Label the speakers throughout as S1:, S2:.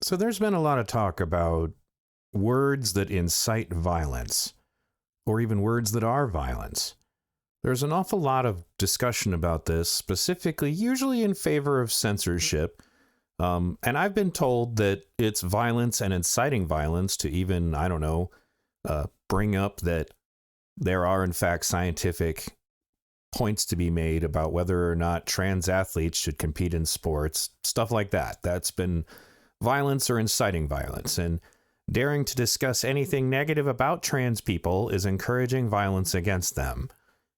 S1: So there's been a lot of talk about words that incite violence, or even words that are violence. There's an awful lot of discussion about this, specifically, usually in favor of censorship. And I've been told that it's violence and inciting violence to even, I don't know, bring up that there are, in fact, scientific points to be made about whether or not trans athletes should compete in sports, stuff like that. That's been violence or inciting violence. And daring to discuss anything negative about trans people is encouraging violence against them,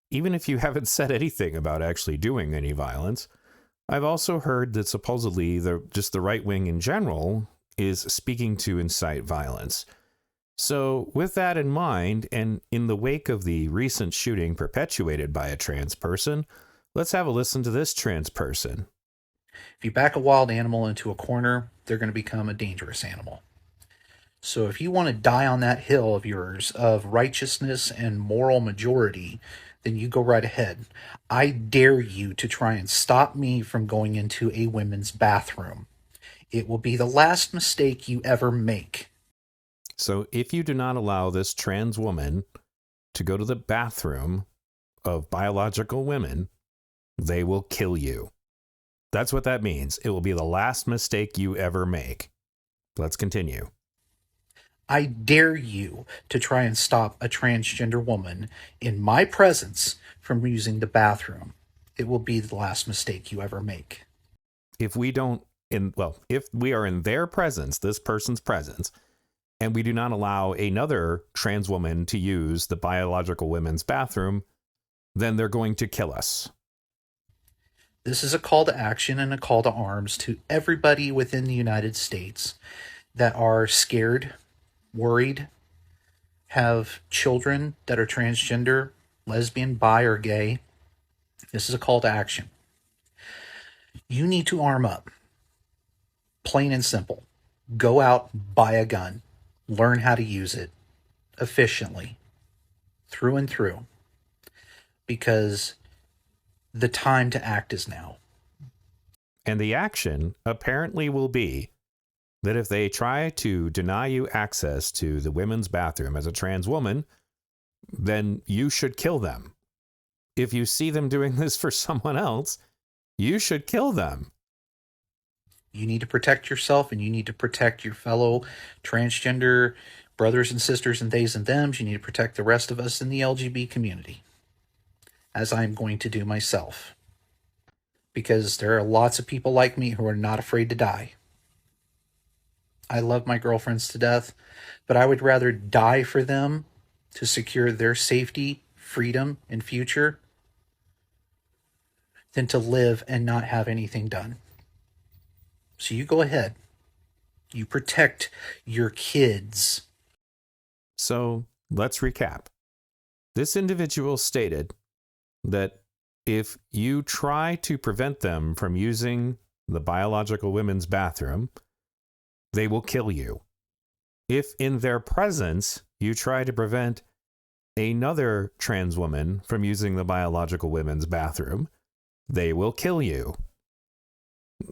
S1: even if you haven't said anything about actually doing any violence. I've also heard that supposedly just the right wing in general is speaking to incite violence. So with that in mind, and in the wake of the recent shooting perpetuated by a trans person, let's have a listen to this trans person.
S2: If you back a wild animal into a corner, they're going to become a dangerous animal. So if you want to die on that hill of yours of righteousness and moral majority, then you go right ahead. I dare you to try and stop me from going into a women's bathroom. It will be the last mistake you ever make.
S1: So if you do not allow this trans woman to go to the bathroom of biological women, they will kill you. That's what that means. It will be the last mistake you ever make. Let's continue.
S2: I dare you to try and stop a transgender woman in my presence from using the bathroom. It will be the last mistake you ever make.
S1: If we are in their presence, this person's presence, and we do not allow another trans woman to use the biological women's bathroom, then they're going to kill us.
S2: This is a call to action and a call to arms to everybody within the United States that are scared, worried, have children that are transgender, lesbian, bi, or gay. This is a call to action. You need to arm up. Plain and simple. Go out, buy a gun. Learn how to use it efficiently, through and through. Because the time to act is now.
S1: And the action apparently will be that if they try to deny you access to the women's bathroom as a trans woman, then you should kill them. If you see them doing this for someone else, you should kill them.
S2: You need to protect yourself, and you need to protect your fellow transgender brothers and sisters and theys and thems. You need to protect the rest of us in the LGBT community, as I'm going to do myself. Because there are lots of people like me who are not afraid to die. I love my girlfriends to death, but I would rather die for them to secure their safety, freedom, and future than to live and not have anything done. So you go ahead. You protect your kids.
S1: So let's recap. This individual stated that if you try to prevent them from using the biological women's bathroom, they will kill you. If in their presence you try to prevent another trans woman from using the biological women's bathroom, they will kill you.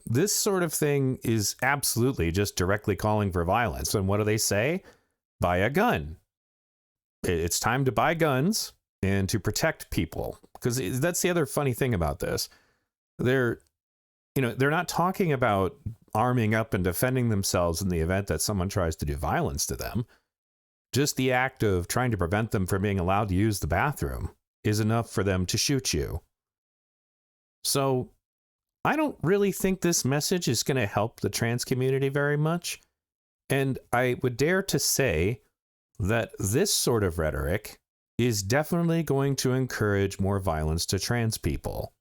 S1: This sort of thing is absolutely just directly calling for violence. And what do they say? Buy a gun. It's time to buy guns and to protect people. Because that's the other funny thing about this. They're not talking about arming up and defending themselves in the event that someone tries to do violence to them. Just the act of trying to prevent them from being allowed to use the bathroom is enough for them to shoot you. So I don't really think this message is going to help the trans community very much. And I would dare to say that this sort of rhetoric is definitely going to encourage more violence to trans people.